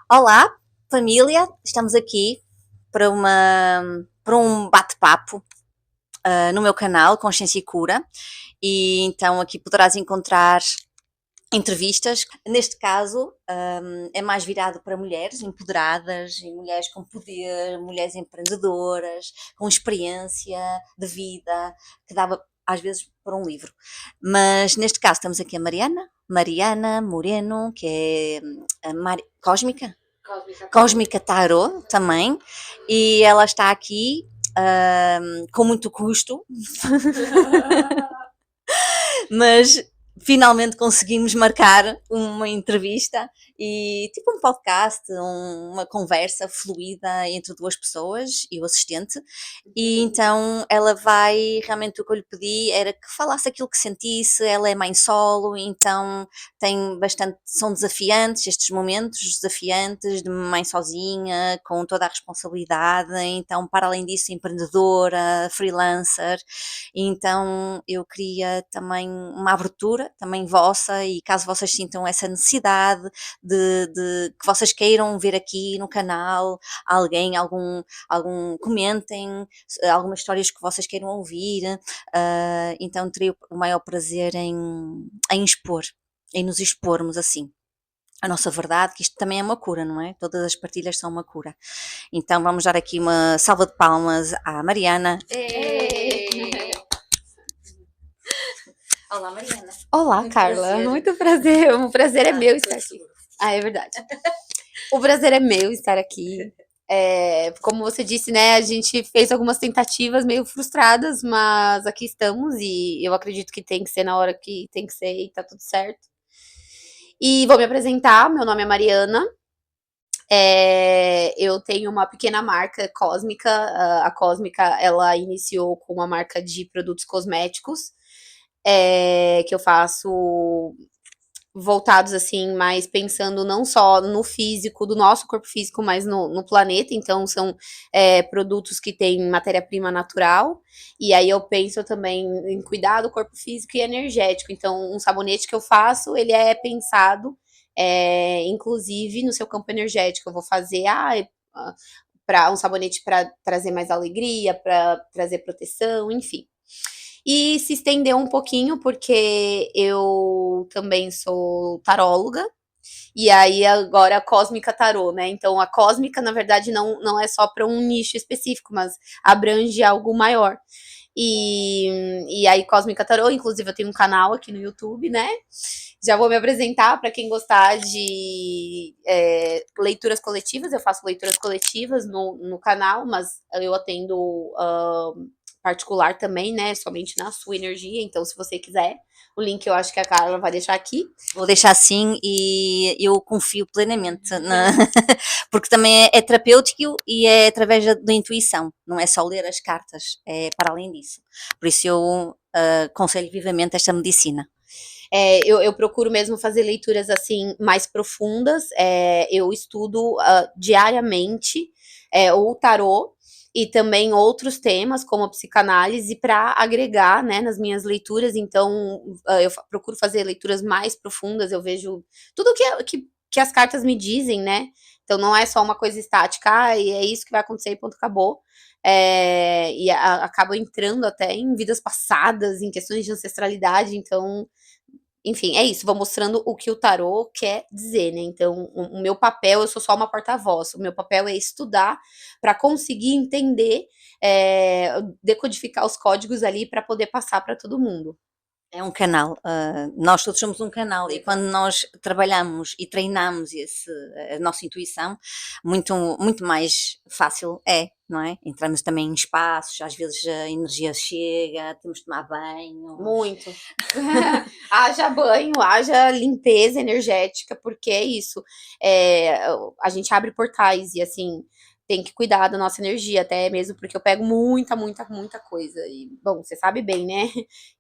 Olá, família, estamos aqui para um bate-papo no meu canal Consciência e Cura, e então aqui poderás encontrar entrevistas. Neste caso, é mais virado para mulheres empoderadas e mulheres com poder, mulheres empreendedoras, com experiência de vida, que dava às vezes para um livro. Mas neste caso temos aqui a Mariana Moreno, que é Cósmica. Cósmica Tarot também, e ela está aqui com muito custo, mas finalmente conseguimos marcar uma entrevista e tipo um podcast, uma conversa fluida entre duas pessoas e o assistente. E então ela vai, realmente o que eu lhe pedi era que falasse aquilo que sentisse. Ela é mãe solo, então tem bastante, são desafiantes estes momentos, desafiantes de mãe sozinha, com toda a responsabilidade. Então, para além disso, empreendedora, freelancer. Então eu queria também uma abertura, também vossa, e caso vocês sintam essa necessidade de que vocês queiram ver aqui no canal alguém, comentem algumas histórias que vocês queiram ouvir, então teria o maior prazer em expor, em nos expormos assim a nossa verdade, que isto também é uma cura, não é? Todas as partilhas são uma cura. Então vamos dar aqui uma salva de palmas à Mariana. Olá, Mariana. Olá, Muito Carla. prazer. Muito prazer. O prazer é meu estar aqui. Ah, é verdade. O prazer é meu estar aqui. Como você disse, né? A gente fez algumas tentativas meio frustradas, mas aqui estamos e eu acredito que tem que ser na hora que tem que ser e tá tudo certo. E vou me apresentar. Meu nome é Mariana. Eu tenho uma pequena marca cósmica. A Cósmica, ela iniciou com uma marca de produtos cosméticos, que eu faço voltados assim, mais pensando não só no físico, do nosso corpo físico, mas no planeta. Então, são produtos que têm matéria-prima natural. E aí eu penso também em cuidar do corpo físico e energético. Então, um sabonete que eu faço, ele é pensado, inclusive, no seu campo energético. Eu vou fazer, para um sabonete para trazer mais alegria, para trazer proteção, enfim. E se estendeu um pouquinho, porque eu também sou taróloga, e aí agora a Cósmica Tarô, né? Então a Cósmica, na verdade, não é só para um nicho específico, mas abrange algo maior. E aí, Cósmica Tarô, inclusive eu tenho um canal aqui no YouTube, né? Já vou me apresentar para quem gostar de leituras coletivas. Eu faço leituras coletivas no canal, mas eu atendo particular também, né? Somente na sua energia. Então, se você quiser, o link eu acho que a Carla vai deixar aqui. Vou deixar assim, e eu confio plenamente porque também é terapêutico e é através da intuição, não é só ler as cartas, é para além disso. Por isso eu aconselho vivamente esta medicina. Eu procuro mesmo fazer leituras assim mais profundas. Eu estudo diariamente o tarô e também outros temas como a psicanálise para agregar, né, nas minhas leituras. Então eu procuro fazer leituras mais profundas. Eu vejo tudo que as cartas me dizem, né? Então não é só uma coisa estática, e é isso que vai acontecer e ponto, acabou. Acabo entrando até em vidas passadas, em questões de ancestralidade. Então, enfim, é isso, vou mostrando o que o tarô quer dizer, né? Então, o meu papel, eu sou só uma porta-voz, o meu papel é estudar para conseguir entender, decodificar os códigos ali para poder passar para todo mundo. É um canal, nós todos somos um canal, e quando nós trabalhamos e treinamos a nossa intuição, muito mais fácil é, não é? Entramos também em espaços, às vezes a energia chega, temos de tomar banho. Muito. Haja banho, haja limpeza energética, porque é isso. A gente abre portais e, assim, tem que cuidar da nossa energia, até mesmo porque eu pego muita, muita, muita coisa. E, bom, você sabe bem, né?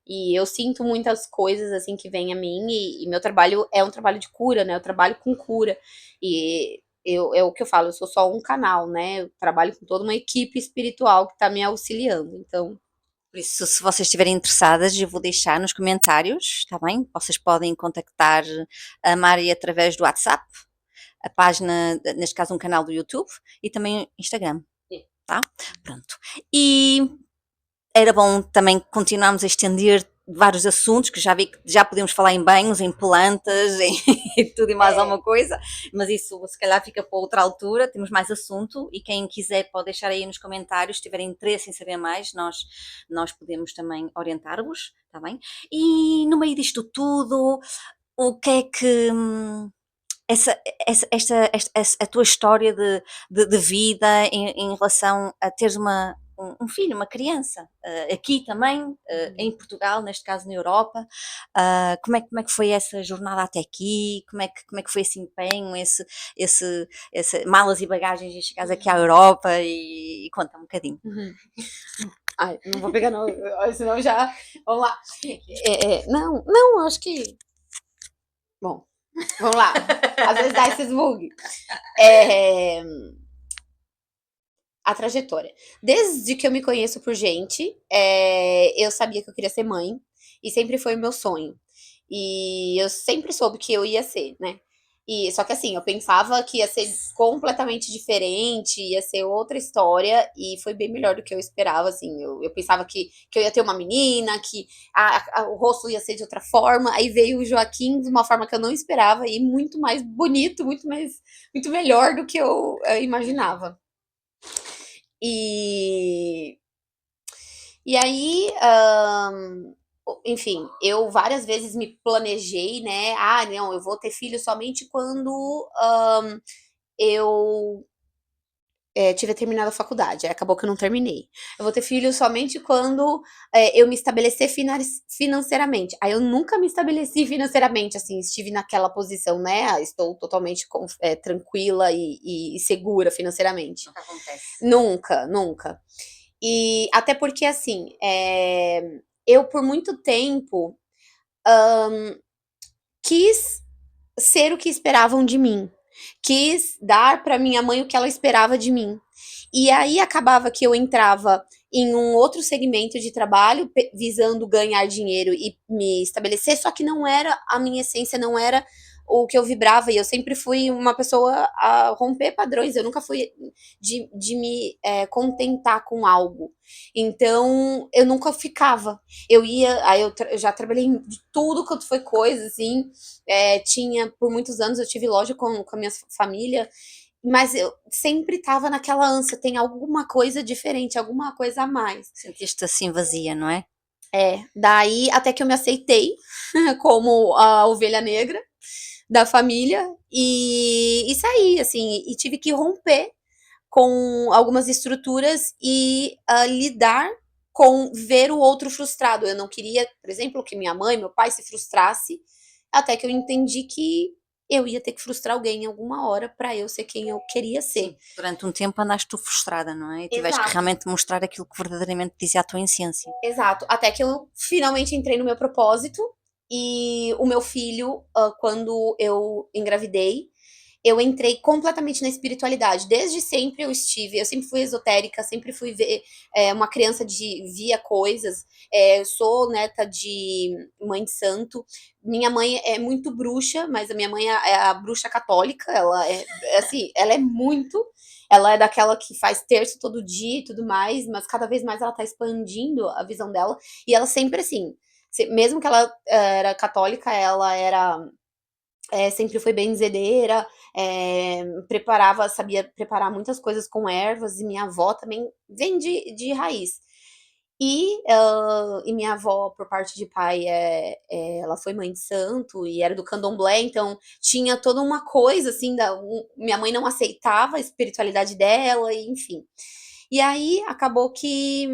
E eu sinto muitas coisas, assim, que vêm a mim, e meu trabalho é um trabalho de cura, né? Eu trabalho com cura. E é o que eu falo, eu sou só um canal, né? Eu trabalho com toda uma equipe espiritual que tá me auxiliando. Então, Por isso, se vocês estiverem interessadas, eu vou deixar nos comentários, está bem? Vocês podem contactar a Mari através do WhatsApp, a página, neste caso um canal do YouTube e também Instagram, tá? Pronto. E era bom também continuarmos a estender vários assuntos, que já vi que já podemos falar em banhos, em plantas, em tudo e mais alguma coisa, mas isso se calhar fica para outra altura, temos mais assunto e quem quiser pode deixar aí nos comentários, se tiverem interesse em saber mais, nós podemos também orientar-vos, está bem? E no meio disto tudo, o que é que a tua história de vida em relação a teres um filho, uma criança, aqui também, em Portugal, neste caso na Europa, como é que foi essa jornada até aqui? Como é que foi esse empenho, esse malas e bagagens e chegares aqui à Europa e conta um bocadinho. Ai, não vou pegar não, senão já... Vamos lá. Não, acho que... Bom, vamos lá. Às vezes dá esses bug. A trajetória. Desde que eu me conheço por gente, eu sabia que eu queria ser mãe, e sempre foi o meu sonho. E eu sempre soube que eu ia ser, né? E, só que assim, eu pensava que ia ser completamente diferente, ia ser outra história, e foi bem melhor do que eu esperava, assim. Eu pensava que eu ia ter uma menina, que o rosto ia ser de outra forma, aí veio o Joaquim de uma forma que eu não esperava, e muito mais bonito, muito melhor do que eu imaginava. E aí, enfim, eu várias vezes me planejei, né? Ah, não, eu vou ter filho somente quando eu tiver terminado a faculdade. Aí acabou que eu não terminei. Eu vou ter filho somente quando eu me estabelecer financeiramente. Aí eu nunca me estabeleci financeiramente, assim, estive naquela posição, né? Ah, estou totalmente tranquila e segura financeiramente. Nunca acontece. Nunca, nunca. E até porque, assim, eu por muito tempo quis ser o que esperavam de mim. Quis dar para minha mãe o que ela esperava de mim. E aí acabava que eu entrava em um outro segmento de trabalho, visando ganhar dinheiro e me estabelecer, só que não era a minha essência, não era o que eu vibrava, e eu sempre fui uma pessoa a romper padrões, eu nunca fui de me contentar com algo. Então, eu nunca ficava. Eu ia, aí eu já trabalhei de tudo quanto foi coisa, assim, tinha, por muitos anos, eu tive loja com a minha família, mas eu sempre estava naquela ânsia, tem alguma coisa diferente, alguma coisa a mais. Sentiste assim vazia, não é? Daí até que eu me aceitei como a ovelha negra da família e saí, assim, e tive que romper com algumas estruturas e lidar com ver o outro frustrado. Eu não queria, por exemplo, que minha mãe, meu pai se frustrasse, até que eu entendi que eu ia ter que frustrar alguém em alguma hora para eu ser quem eu queria ser. Sim, durante um tempo andaste tu frustrada, não é? E tiveste que Exato. realmente mostrar aquilo que verdadeiramente dizia a tua essência. Exato, até que eu finalmente entrei no meu propósito e o meu filho, quando eu engravidei, eu entrei completamente na espiritualidade. Desde sempre eu sempre fui esotérica, sempre fui ver uma criança via coisas. Eu sou neta de mãe de santo. Minha mãe é muito bruxa, mas a minha mãe é a bruxa católica. Ela assim, ela é muito. Ela é daquela que faz terço todo dia e tudo mais, mas cada vez mais ela tá expandindo a visão dela. E ela sempre assim, mesmo que ela era católica, ela era sempre foi benzedeira, sabia preparar muitas coisas com ervas, e minha avó também vem de raiz. E minha avó, por parte de pai, ela foi mãe de santo e era do candomblé, então tinha toda uma coisa assim, minha mãe não aceitava a espiritualidade dela, e enfim. E aí acabou que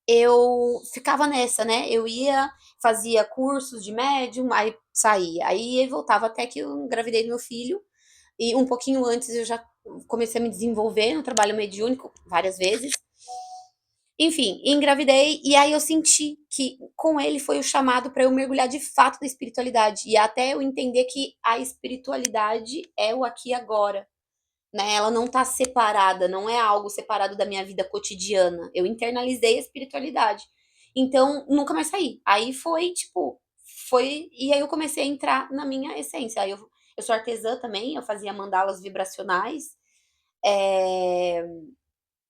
eu ficava nessa, né? Eu ia, fazia cursos de médium, aí saía, aí voltava até que eu engravidei do meu filho. E um pouquinho antes eu já comecei a me desenvolver no trabalho mediúnico várias vezes. Enfim, engravidei e aí eu senti que com ele foi o chamado para eu mergulhar de fato na espiritualidade e até eu entender que a espiritualidade é o aqui e agora, né? Ela não tá separada, não é algo separado da minha vida cotidiana. Eu internalizei a espiritualidade. Então, nunca mais saí. Aí foi, tipo, e aí eu comecei a entrar na minha essência. Aí eu sou artesã também, eu fazia mandalas vibracionais. É,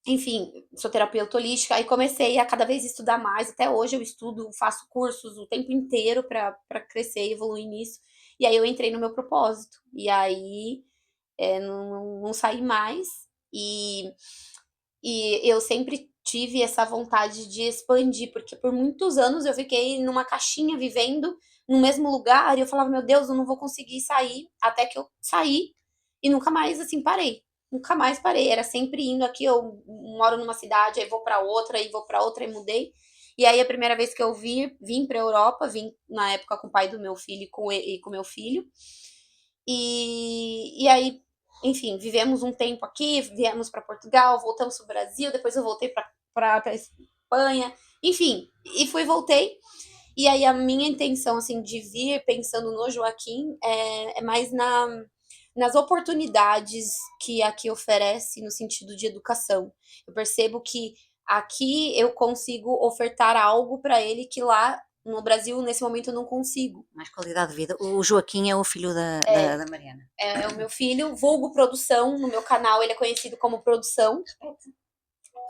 enfim, sou terapeuta holística, aí comecei a cada vez estudar mais, até hoje eu estudo, faço cursos o tempo inteiro para crescer e evoluir nisso. E aí eu entrei no meu propósito. E aí não saí mais. E, e eu sempre tive essa vontade de expandir, porque por muitos anos eu fiquei numa caixinha vivendo no mesmo lugar, e eu falava, meu Deus, eu não vou conseguir sair, até que eu saí e nunca mais, assim, parei. Nunca mais parei, era sempre indo aqui, eu moro numa cidade, aí vou para outra, aí vou para outra, e mudei. E aí a primeira vez que eu vim para Europa, vim na época com o pai do meu filho e com meu filho. E aí, enfim, vivemos um tempo aqui, viemos para Portugal, voltamos para o Brasil, depois eu voltei para Espanha, enfim, e fui e voltei. E aí a minha intenção, assim, de vir pensando no Joaquim é mais nas oportunidades que aqui oferece no sentido de educação. Eu percebo que aqui eu consigo ofertar algo para ele que lá no Brasil, nesse momento, eu não consigo. Mais qualidade de vida. O Joaquim é o filho da Mariana. É o meu filho, vulgo produção, no meu canal ele é conhecido como produção. Repete.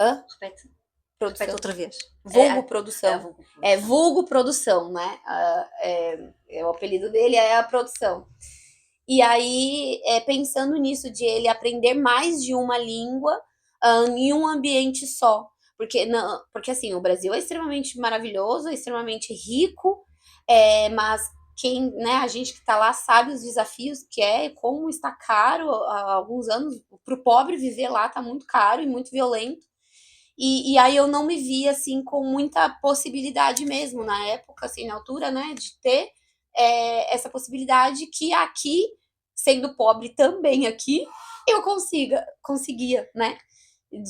Hã? Repete. Produção. Repete outra vez. Vulgo produção. Vulgo produção. É vulgo produção, né? O apelido dele é a produção. E aí, pensando nisso, de ele aprender mais de uma língua em um ambiente só. Porque assim, o Brasil é extremamente maravilhoso, é extremamente rico, mas quem, né, a gente que está lá sabe os desafios que é, como está caro há alguns anos, para o pobre viver lá está muito caro e muito violento. E aí eu não me via assim com muita possibilidade mesmo na época, assim, na altura, né, de ter essa possibilidade que aqui, sendo pobre também aqui, eu conseguia, né?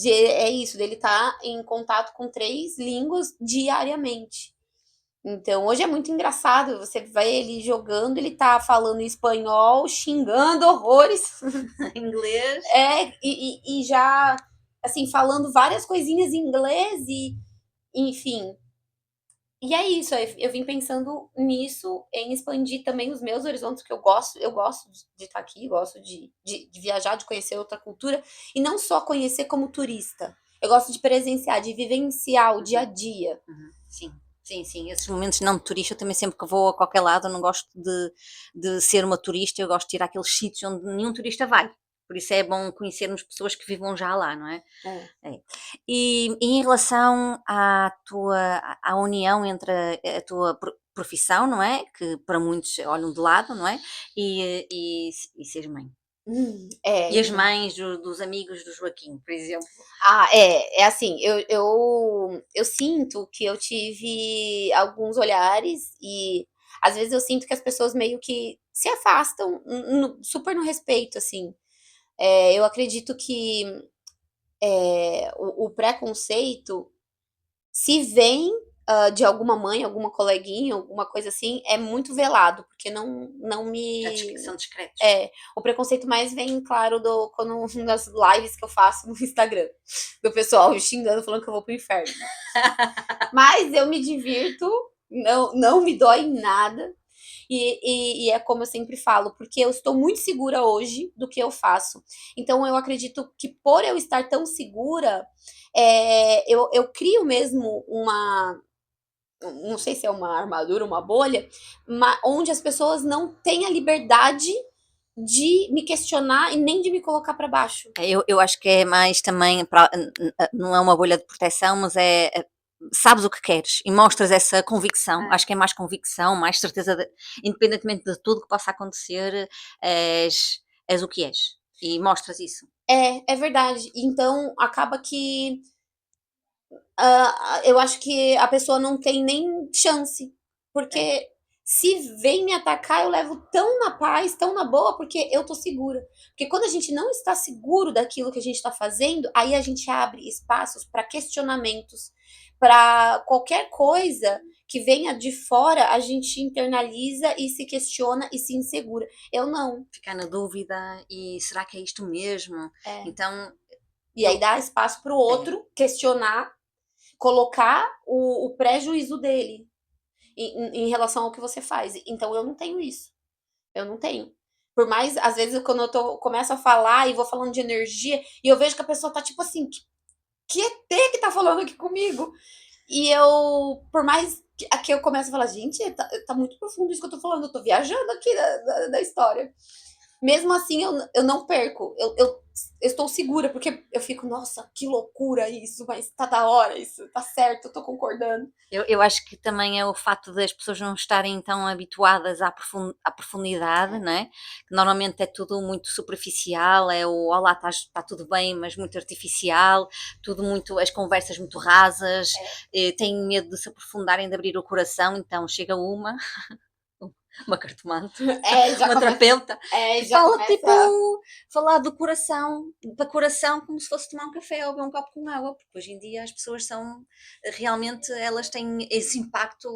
É isso, dele estar em contato com 3 línguas diariamente. Então, hoje é muito engraçado, você vai ele jogando, ele tá falando espanhol, xingando horrores. Inglês. E já, assim, falando várias coisinhas em inglês enfim. E é isso, eu vim pensando nisso, em expandir também os meus horizontes, que eu gosto de estar aqui, gosto de viajar, de conhecer outra cultura, e não só conhecer como turista. Eu gosto de presenciar, de vivenciar o dia a dia. Sim. Sim, esses momentos não de turista, eu também sempre que vou a qualquer lado, eu não gosto de ser uma turista, eu gosto de ir àqueles sítios onde nenhum turista vai. Por isso é bom conhecermos pessoas que vivam já lá, não é? É. E em relação à união entre a tua profissão, não é? Que para muitos olham de lado, não é? E seres mãe. E as Então. mães dos amigos do Joaquim, por exemplo. É assim, eu sinto que eu tive alguns olhares e às vezes eu sinto que as pessoas meio que se afastam super no respeito, assim. Eu acredito que o preconceito, se vem de alguma mãe, alguma coleguinha, alguma coisa assim, é muito velado, porque não me. São discretos. O preconceito mais vem, claro, quando nas lives que eu faço no Instagram, do pessoal me xingando, falando que eu vou pro inferno. Mas eu me divirto, não me dói em nada. E é como eu sempre falo, porque eu estou muito segura hoje do que eu faço. Então eu acredito que por eu estar tão segura, eu crio mesmo não sei se é uma armadura, uma bolha, onde as pessoas não têm a liberdade de me questionar e nem de me colocar para baixo. Eu acho que é mais também, não é uma bolha de proteção, mas sabes o que queres e mostras essa convicção. Acho que é mais convicção, mais certeza, independentemente de tudo que possa acontecer, és o que és e mostras isso. É verdade. Então acaba que eu acho que a pessoa não tem nem chance. Porque se vem me atacar, eu levo tão na paz, tão na boa, porque eu tô segura. Porque quando a gente não está seguro daquilo que a gente está fazendo, aí a gente abre espaços para questionamentos, para qualquer coisa que venha de fora, a gente internaliza e se questiona e se insegura. Eu não. Ficar na dúvida e será que é isto mesmo? Então, E aí dá espaço para o outro questionar. colocar o prejuízo dele em relação ao que você faz. Então eu não tenho isso. Eu não tenho. Por mais, às vezes, quando começo a falar e vou falando de energia, e eu vejo que a pessoa tá tipo assim, que ET que tá falando aqui comigo? E eu, por mais que eu comece a falar, gente, tá muito profundo isso que eu tô falando, eu tô viajando aqui da história. Mesmo assim, eu não perco. Eu estou segura, porque eu fico, nossa, que loucura isso, mas tá da hora isso, tá certo, eu tô concordando. Eu acho que também é o facto das pessoas não estarem tão habituadas à profundidade, não é? Que normalmente é tudo muito superficial, é o olá, está tudo bem, mas muito artificial, tudo muito, as conversas muito rasas, têm medo de se aprofundarem, de abrir o coração, então chega uma cartomante, Já uma começa. terapeuta, e Já fala começa. tipo, falar do coração, para coração, como se fosse tomar um café ou beber um copo com água, porque hoje em dia as pessoas são, realmente, elas têm esse impacto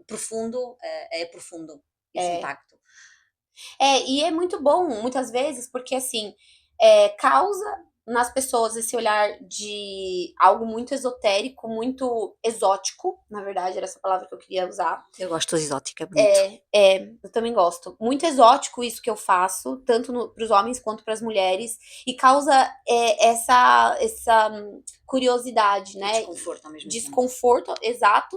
profundo, é profundo esse É, impacto. e é muito bom, muitas vezes, porque assim, causa nas pessoas esse olhar de algo muito esotérico, muito exótico, na verdade, era essa palavra que eu queria usar. Eu gosto de exótica, é bonito. Eu também gosto. Muito exótico isso que eu faço, tanto para os homens quanto para as mulheres, e causa essa curiosidade, E né? desconforto ao mesmo tempo. Desconforto, exato,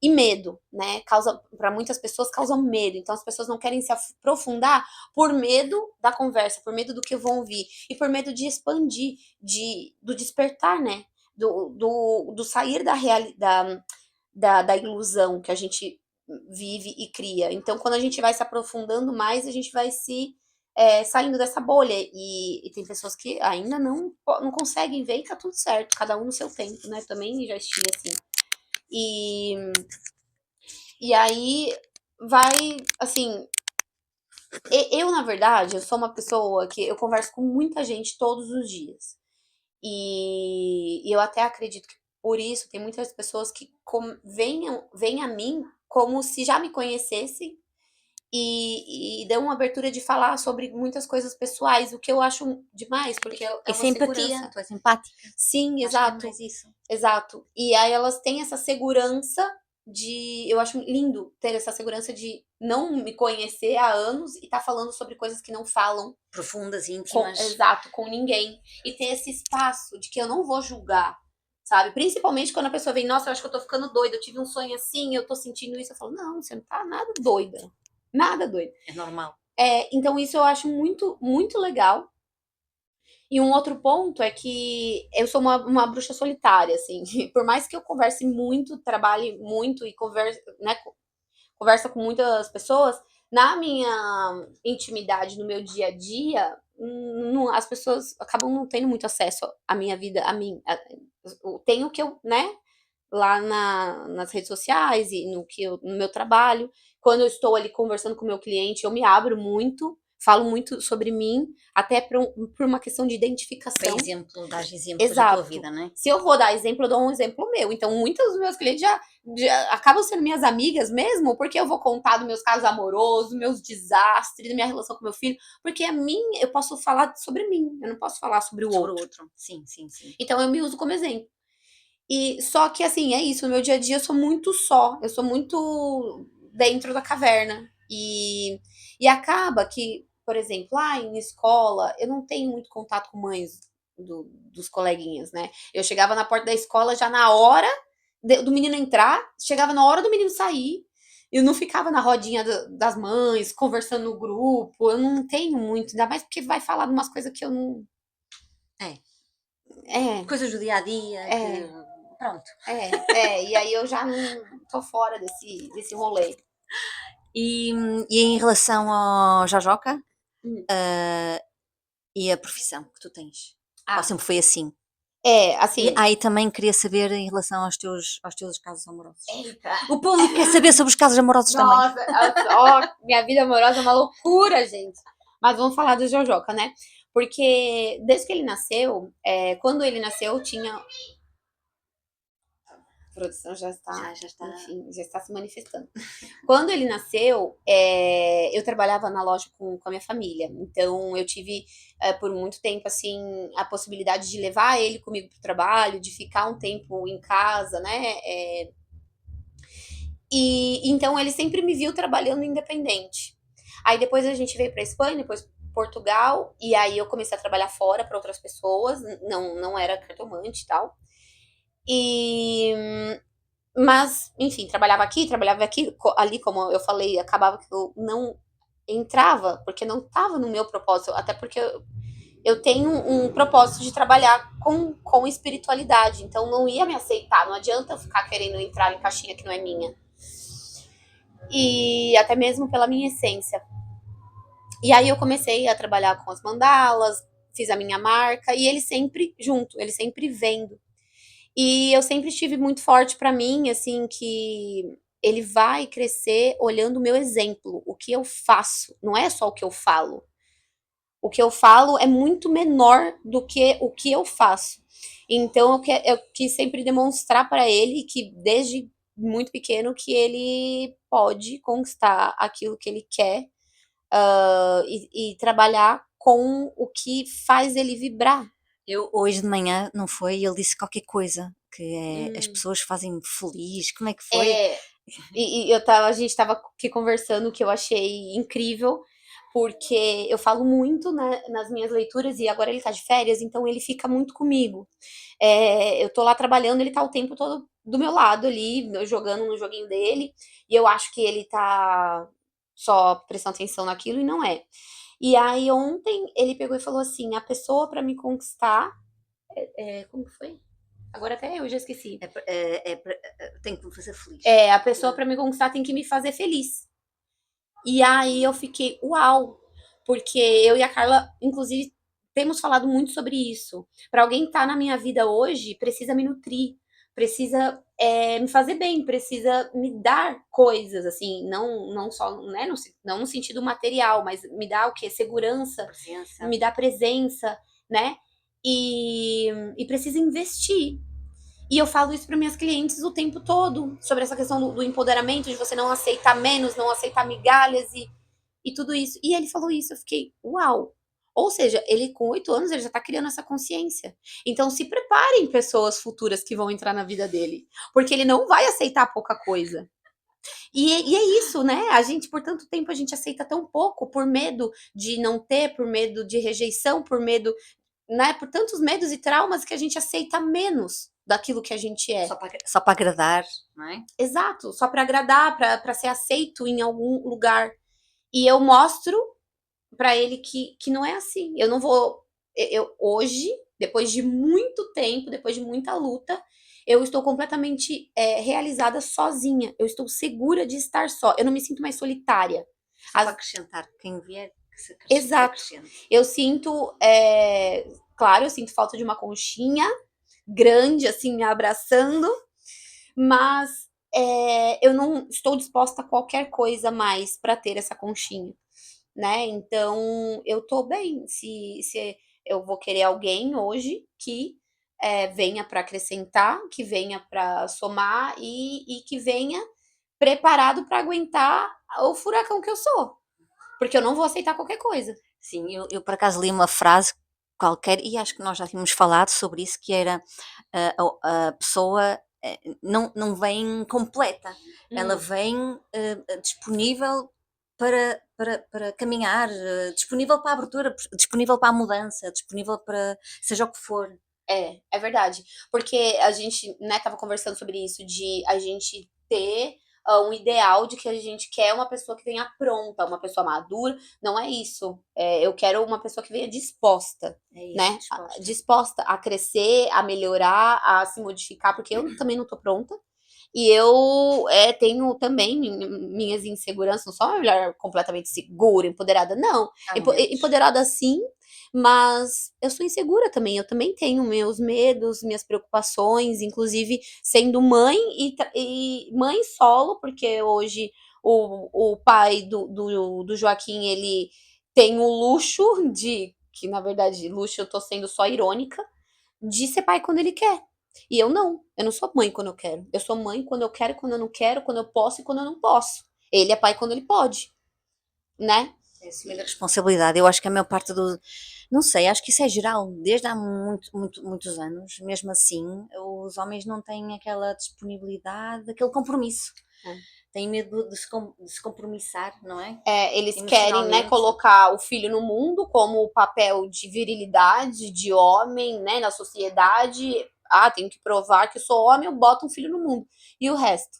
e medo, né? Causa, para muitas pessoas, causa medo. Então as pessoas não querem se aprofundar por medo da conversa, por medo do que vão ouvir e por medo de expandir, do despertar, né? Do sair da realidade, da ilusão que a gente vive e cria. Então, quando a gente vai se aprofundando mais, a gente vai saindo dessa bolha. E tem pessoas que ainda não conseguem ver e tá tudo certo, cada um no seu tempo, né? Também já estive assim. E aí vai, assim, eu, na verdade, eu sou uma pessoa que eu converso com muita gente todos os dias. E eu até acredito que por isso tem muitas pessoas que vêm a mim como se já me conhecessem e dão uma abertura de falar sobre muitas coisas pessoais, o que eu acho demais, porque é Isso uma é empatia, segurança. tu és empática. Sim, Acho que é exato, mais isso. exato. E aí elas têm essa segurança de. Eu acho lindo ter essa segurança de não me conhecer há anos e tá falando sobre coisas que não falam Profundas, íntimas. exato, com ninguém. E ter esse espaço de que eu não vou julgar, sabe? Principalmente quando a pessoa vem, nossa, eu acho que eu tô ficando doida, eu tive um sonho assim, eu tô sentindo isso. Eu falo, não, você não tá nada doida. Nada doida. É normal. Então isso eu acho muito, muito legal. E um outro ponto é que eu sou uma bruxa solitária, assim. Por mais que eu converse muito, trabalhe muito e conversa com muitas pessoas, na minha intimidade, no meu dia a dia, as pessoas acabam não tendo muito acesso à minha vida, a mim. Tenho o que eu, né, lá nas redes sociais e no meu trabalho. Quando eu estou ali conversando com o meu cliente, eu me abro muito, falo muito sobre mim, até por uma questão de identificação. Exemplo, dás exemplos da tua Exato. vida, não é? Se eu vou dar exemplo, eu dou um exemplo meu. Então, muitos dos meus clientes já acabam sendo minhas amigas mesmo, porque eu vou contar dos meus casos amorosos, meus desastres, da minha relação com meu filho, porque a mim, eu posso falar sobre mim, eu não posso falar sobre o Sobre o outro. outro. Sim, sim, sim. Então, eu me uso como exemplo. E só que assim, é isso, no meu dia a dia eu sou muito só, eu sou muito dentro da caverna. E acaba que, por exemplo, lá em escola, eu não tenho muito contato com mães dos coleguinhas, né? Eu chegava na porta da escola já na hora do menino entrar, chegava na hora do menino sair. Eu não ficava na rodinha das mães, conversando no grupo. Eu não tenho muito, ainda mais porque vai falar de umas coisas que eu não. É. É, Coisas do dia a dia, que. é. Pronto. E aí eu já não tô fora desse rolê. E, e em relação ao Jojoca, Hum. e a profissão que tu tens? Ou Ah, sempre foi assim? E assim. aí também queria saber em relação aos teus casos amorosos. Eita! O público quer saber sobre os casos amorosos também. Nossa, ó, minha vida amorosa é uma loucura, gente. Mas vamos falar do Jojoca, né? Porque desde que ele nasceu, quando ele nasceu, tinha. produção já está, Já está. enfim, já está se manifestando. Quando ele nasceu, eu trabalhava na loja com a minha família, então eu tive por muito tempo assim a possibilidade de levar ele comigo para o trabalho, de ficar um tempo em casa, né? E então ele sempre me viu trabalhando independente. Aí depois a gente veio para Espanha, depois Portugal, e aí eu comecei a trabalhar fora para outras pessoas, não era cartomante e tal. E mas, enfim, trabalhava aqui, ali, como eu falei, acabava que eu não entrava, porque não estava no meu propósito, até porque eu tenho um propósito de trabalhar com espiritualidade, então não ia me aceitar, não adianta eu ficar querendo entrar em caixinha que não é minha. E até mesmo pela minha essência. E aí eu comecei a trabalhar com as mandalas, fiz a minha marca, e ele sempre junto, ele sempre vendo. E eu sempre estive muito forte para mim, assim, que ele vai crescer olhando o meu exemplo, o que eu faço, não é só o que eu falo. O que eu falo é muito menor do que o que eu faço. Então eu quis sempre demonstrar para ele que desde muito pequeno que ele pode conquistar aquilo que ele quer e trabalhar com o que faz ele vibrar. Eu hoje de manhã, não foi? Ele disse qualquer coisa, que é as Hum. pessoas fazem-me feliz. Como é que foi? É, a gente estava aqui conversando que eu achei incrível, porque eu falo muito, né, nas minhas leituras, e agora ele tá de férias, então ele fica muito comigo. Eu tô lá trabalhando, ele tá o tempo todo do meu lado ali, jogando no joguinho dele, e eu acho que ele tá só prestando atenção naquilo e não é. E aí ontem ele pegou e falou assim: a pessoa para me conquistar. Como que foi? Agora até eu já esqueci. Tem que me fazer feliz. A pessoa para me conquistar tem que me fazer feliz. E aí eu fiquei, uau! Porque eu e a Carla, inclusive, temos falado muito sobre isso. Para alguém estar na minha vida hoje, precisa me nutrir, precisa me fazer bem, precisa me dar coisas, assim, não só, né, não no sentido material, mas me dar o quê? Segurança, Presença. me dar presença, né? E precisa investir. E eu falo isso para minhas clientes o tempo todo, sobre essa questão do empoderamento, de você não aceitar menos, não aceitar migalhas e tudo isso. E ele falou isso, eu fiquei, uau! Ou seja, ele com 8 anos, ele já tá criando essa consciência. Então se preparem pessoas futuras que vão entrar na vida dele, porque ele não vai aceitar pouca coisa. E é isso, né? A gente, por tanto tempo, a gente aceita tão pouco, por medo de não ter, por medo de rejeição, por medo, né? Por tantos medos e traumas que a gente aceita menos daquilo que a gente é. Só para agradar, não é? Exato, só para agradar, para ser aceito em algum lugar. E eu mostro para ele que não é assim. Eu não vou. Eu hoje, depois de muito tempo, depois de muita luta, eu estou completamente realizada sozinha. Eu estou segura de estar só. Eu não me sinto mais solitária. Só para acrescentar, quem vier que se Exato. acrescente. Eu sinto, claro, eu sinto falta de uma conchinha grande, assim, me abraçando, mas eu não estou disposta a qualquer coisa mais para ter essa conchinha, né? Então eu tô bem. Se eu vou querer alguém hoje que venha para acrescentar, que venha para somar e que venha preparado para aguentar o furacão que eu sou, porque eu não vou aceitar qualquer coisa. Sim, eu por acaso li uma frase qualquer, e acho que nós já tínhamos falado sobre isso, que era a pessoa não vem completa, ela vem disponível para caminhar, disponível para a abertura, disponível para a mudança, disponível para seja o que for. É verdade. Porque a gente, né, tava conversando sobre isso, de a gente ter um ideal de que a gente quer uma pessoa que venha pronta, uma pessoa madura. Não é isso. Eu quero uma pessoa que venha disposta, É isso, né? disposta. Disposta a crescer, a melhorar, a se modificar, porque eu também não tô pronta. E eu tenho também minhas inseguranças, não sou uma mulher completamente segura, empoderada, não. Empoderada sim, mas eu sou insegura também. Eu também tenho meus medos, minhas preocupações, inclusive sendo mãe e mãe solo, porque hoje o pai do Joaquim, ele tem o luxo de, que na verdade, luxo eu tô sendo só irônica, de ser pai quando ele quer. E eu não sou mãe quando eu quero. Eu sou mãe quando eu quero e quando eu não quero, quando eu posso e quando eu não posso. Ele é pai quando ele pode, né? É assumir a responsabilidade. Eu acho que a maior parte do. Não sei, acho que isso é geral, desde há muitos anos. Mesmo assim, os homens não têm aquela disponibilidade, aquele compromisso. É. Têm medo de se compromissar, não é? Eles querem, né, Emocionalmente. colocar o filho no mundo como o papel de virilidade, de homem, né, na sociedade. Ah, tenho que provar que eu sou homem, eu boto um filho no mundo. E o resto,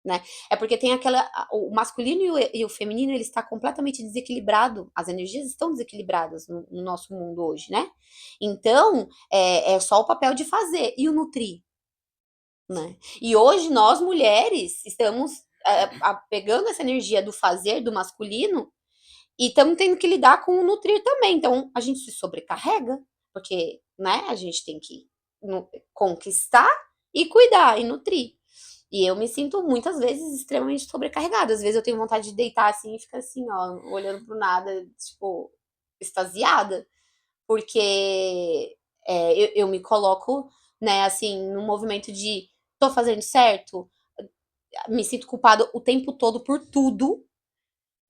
né? É porque tem aquela. O masculino e o feminino, ele está completamente desequilibrado. As energias estão desequilibradas no nosso mundo hoje, né? Então, é só o papel de fazer. E o nutrir, né? E hoje nós mulheres estamos pegando essa energia do fazer do masculino e estamos tendo que lidar com o nutrir também. Então a gente se sobrecarrega, porque, né, a gente tem que conquistar e cuidar e nutrir. E eu me sinto muitas vezes extremamente sobrecarregada. Às vezes eu tenho vontade de deitar assim e ficar assim, ó, olhando pro nada, tipo, extasiada, porque eu me coloco, né, assim, num movimento de tô fazendo certo, me sinto culpada o tempo todo por tudo,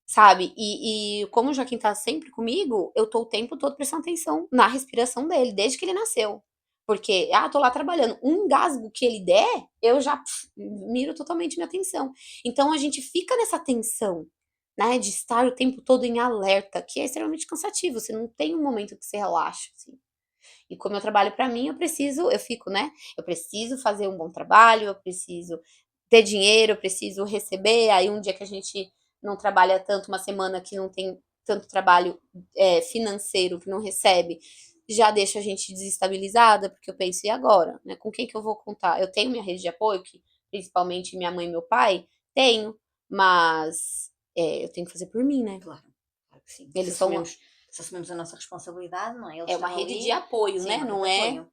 sabe? E como o Joaquim tá sempre comigo, eu tô o tempo todo prestando atenção na respiração dele, desde que ele nasceu. Porque, tô lá trabalhando. Um engasgo que ele der, eu já miro totalmente minha atenção. Então a gente fica nessa tensão, né? De estar o tempo todo em alerta, que é extremamente cansativo. Você não tem um momento que você relaxa, assim. E como eu trabalho para mim, eu fico, né? Eu preciso fazer um bom trabalho, eu preciso ter dinheiro, eu preciso receber. Aí um dia que a gente não trabalha tanto, uma semana que não tem tanto trabalho financeiro, que não recebe, já deixa a gente desestabilizada, porque eu penso, e agora? Né? Com quem que eu vou contar? Eu tenho minha rede de apoio, que principalmente minha mãe e meu pai, tenho, mas eu tenho que fazer por mim, né? Claro, claro que sim. Eles são. Se assumimos a nossa responsabilidade, não é? Eles É uma estão rede de ali, apoio, sim, né? uma rede Não de é. apoio.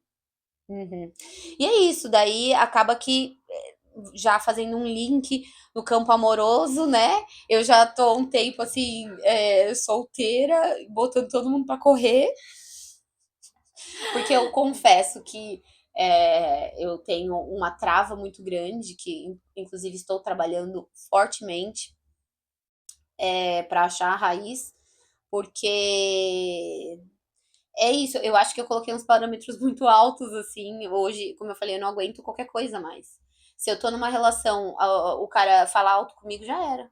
Uhum. E é isso, daí acaba que já fazendo um link no campo amoroso, né? Eu já tô um tempo assim, solteira, botando todo mundo pra correr, porque eu confesso que eu tenho uma trava muito grande, que inclusive estou trabalhando fortemente para achar a raiz, porque é isso, eu acho que eu coloquei uns parâmetros muito altos, assim. Hoje, como eu falei, eu não aguento qualquer coisa mais. Se eu tô numa relação, o cara falar alto comigo, já era,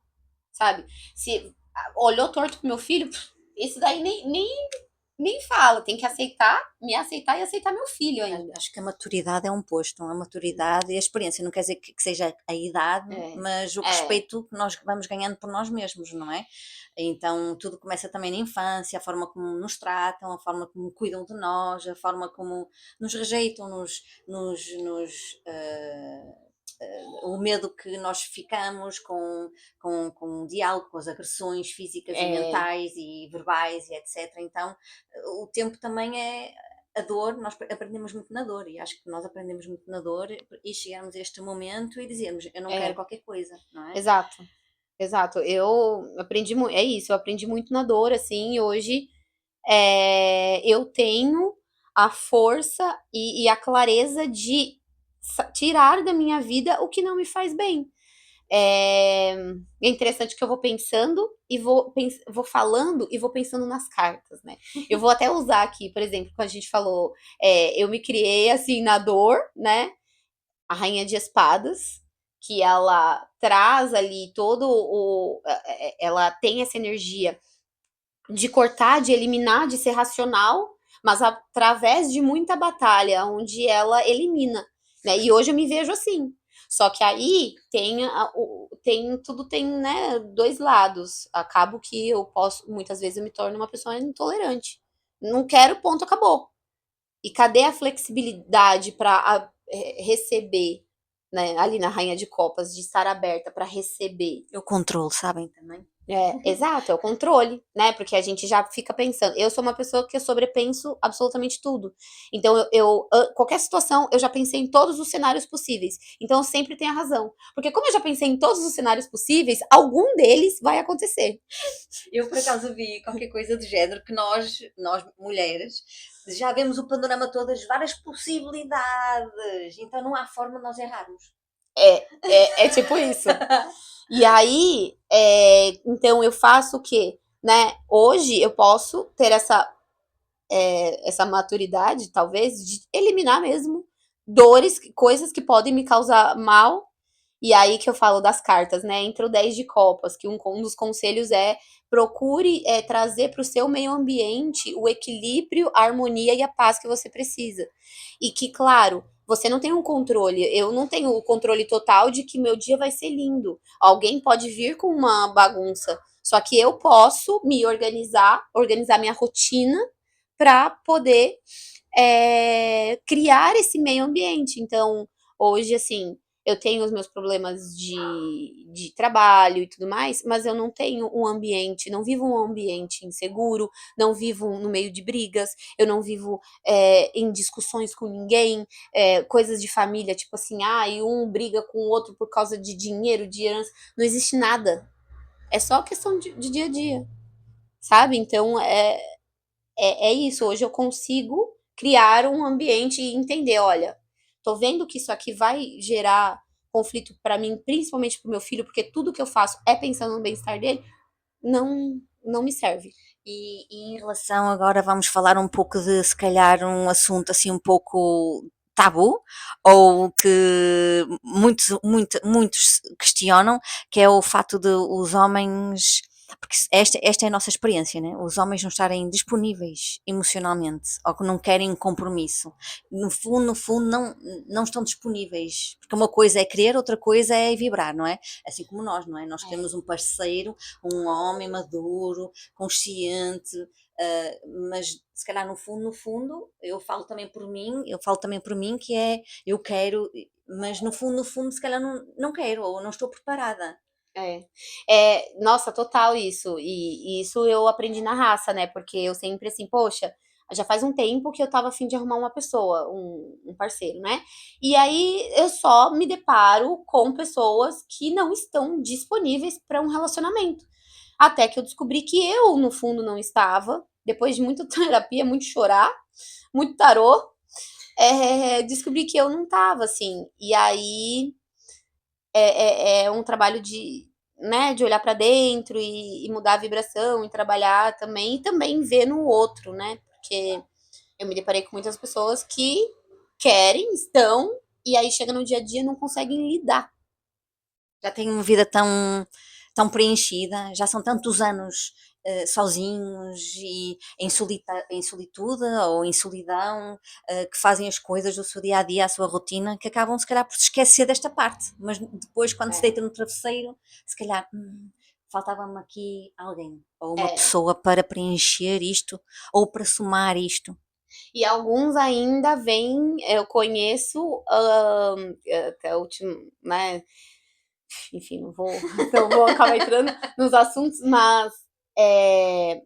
sabe? Se olhou torto pro meu filho, esse daí nem fala. Tem que aceitar, me aceitar e aceitar meu filho ainda. Acho que a maturidade é um posto, a maturidade e a experiência. Não quer dizer que seja a idade, É, mas o é, respeito que nós vamos ganhando por nós mesmos, não é? Então tudo começa também na infância, a forma como nos tratam, a forma como cuidam de nós, a forma como nos rejeitam, o medo que nós ficamos com o diálogo, com as agressões físicas e é, mentais e verbais e etc. Então, o tempo também é a dor, nós aprendemos muito na dor e acho que nós aprendemos muito na dor e chegarmos a este momento e dizermos eu não quero é, qualquer coisa, não é? exato, exato. Eu aprendi muito, é isso, eu aprendi muito na dor, assim, e hoje eu tenho a força e a clareza de tirar da minha vida o que não me faz bem. É, é interessante que eu vou pensando e vou falando e vou pensando nas cartas, né? Eu vou até usar aqui, por exemplo, quando a gente falou, eu me criei assim na dor, né? A Rainha de Espadas, que ela traz ali todo o. Ela tem essa energia de cortar, de eliminar, de ser racional, mas através de muita batalha, onde ela elimina, né? E hoje eu me vejo assim. Só que aí tudo tem, né, dois lados. Acabo que eu posso, muitas vezes eu me torno uma pessoa intolerante. Não quero, ponto, acabou. E cadê a flexibilidade para receber, né, ali na Rainha de Copas, de estar aberta para receber? O controle, sabem também? Exato, é o controle, né? Porque a gente já fica pensando. Eu sou uma pessoa que eu sobrepenso absolutamente tudo. Então, qualquer situação, eu já pensei em todos os cenários possíveis. Então, eu sempre tenho a razão. Porque, como eu já pensei em todos os cenários possíveis, algum deles vai acontecer. Eu, por acaso, vi qualquer coisa do género que nós mulheres, já vemos o panorama todo, as várias possibilidades. Então, não há forma de nós errarmos. É tipo isso. E aí, então eu faço o quê? Né? Hoje eu posso ter essa maturidade, talvez, de eliminar mesmo dores, coisas que podem me causar mal. E aí que eu falo das cartas, né? Entra o 10 de copas, que um dos conselhos é procure trazer para o seu meio ambiente o equilíbrio, a harmonia e a paz que você precisa. E que, claro, você não tem um controle, eu não tenho o controle total de que meu dia vai ser lindo. Alguém pode vir com uma bagunça, só que eu posso me organizar minha rotina para poder criar esse meio ambiente. Então, hoje, assim, eu tenho os meus problemas de trabalho e tudo mais, mas eu não tenho um ambiente, não vivo um ambiente inseguro, não vivo no meio de brigas, eu não vivo em discussões com ninguém, coisas de família, tipo assim, e um briga com o outro por causa de dinheiro, de herança, não existe nada. É só questão de dia a dia, sabe? Então, é isso. Hoje eu consigo criar um ambiente e entender, olha, tô vendo que isso aqui vai gerar conflito para mim, principalmente pro meu filho, porque tudo que eu faço é pensando no bem-estar dele, não me serve. E em relação, agora vamos falar um pouco de, se calhar, um assunto assim um pouco tabu, ou que muitos questionam, que é o facto de os homens, porque esta é a nossa experiência, né? Os homens não estarem disponíveis emocionalmente, ou que não querem compromisso. No fundo não estão disponíveis, porque uma coisa é querer, outra coisa é vibrar, não é? Assim como nós, não é? Nós queremos um parceiro, um homem maduro, consciente, mas se calhar no fundo, eu falo também por mim que é, eu quero, mas no fundo, se calhar não quero, ou não estou preparada. Nossa, total isso. E isso eu aprendi na raça, né? Porque eu sempre assim, poxa, já faz um tempo que eu tava a fim de arrumar uma pessoa, um parceiro, né? E aí eu só me deparo com pessoas que não estão disponíveis para um relacionamento. Até que eu descobri que eu, no fundo, não estava. Depois de muita terapia, muito chorar, muito tarô, descobri que eu não estava, assim. E aí é um trabalho né, de olhar para dentro e mudar a vibração e trabalhar também, e também ver no outro, né? Porque eu me deparei com muitas pessoas que querem, estão, e aí chega no dia a dia e não conseguem lidar. Já têm uma vida tão preenchida, já são tantos anos sozinhos e em solitude ou em solidão, que fazem as coisas do seu dia a dia, a sua rotina, que acabam se calhar por se esquecer desta parte. Mas depois, quando se deita no travesseiro, se calhar faltava-me aqui alguém ou uma É. pessoa para preencher isto ou para somar isto. E alguns ainda vêm, eu conheço, até o último, né? Enfim, não vou, então vou acabar entrando nos assuntos, mas é,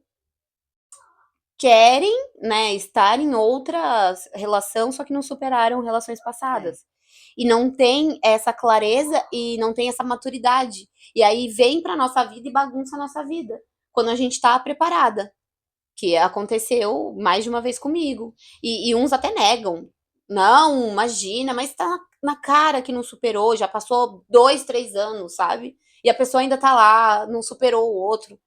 querem, né, estar em outra relação, só que não superaram relações passadas. E não tem essa clareza e não tem essa maturidade. E aí vem pra nossa vida e bagunça a nossa vida. Quando a gente tá preparada. Que aconteceu mais de uma vez comigo. E uns até negam. Não, imagina, mas tá na cara que não superou, já passou 2, 3 anos, sabe? E a pessoa ainda tá lá, não superou o outro.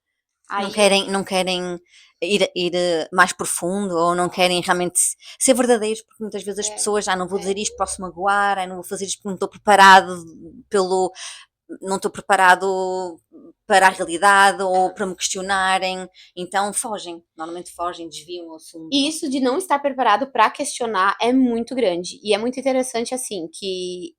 Não Aí, querem, não querem ir mais profundo ou não querem realmente ser verdadeiros, porque muitas vezes as pessoas, não vou dizer isto, posso magoar, não vou fazer isto porque não estou preparado pelo, não estou preparado para a realidade ou para me questionarem, então fogem, normalmente fogem, desviam o assunto. e isso de não estar preparado para questionar é muito grande. E é muito interessante, assim, que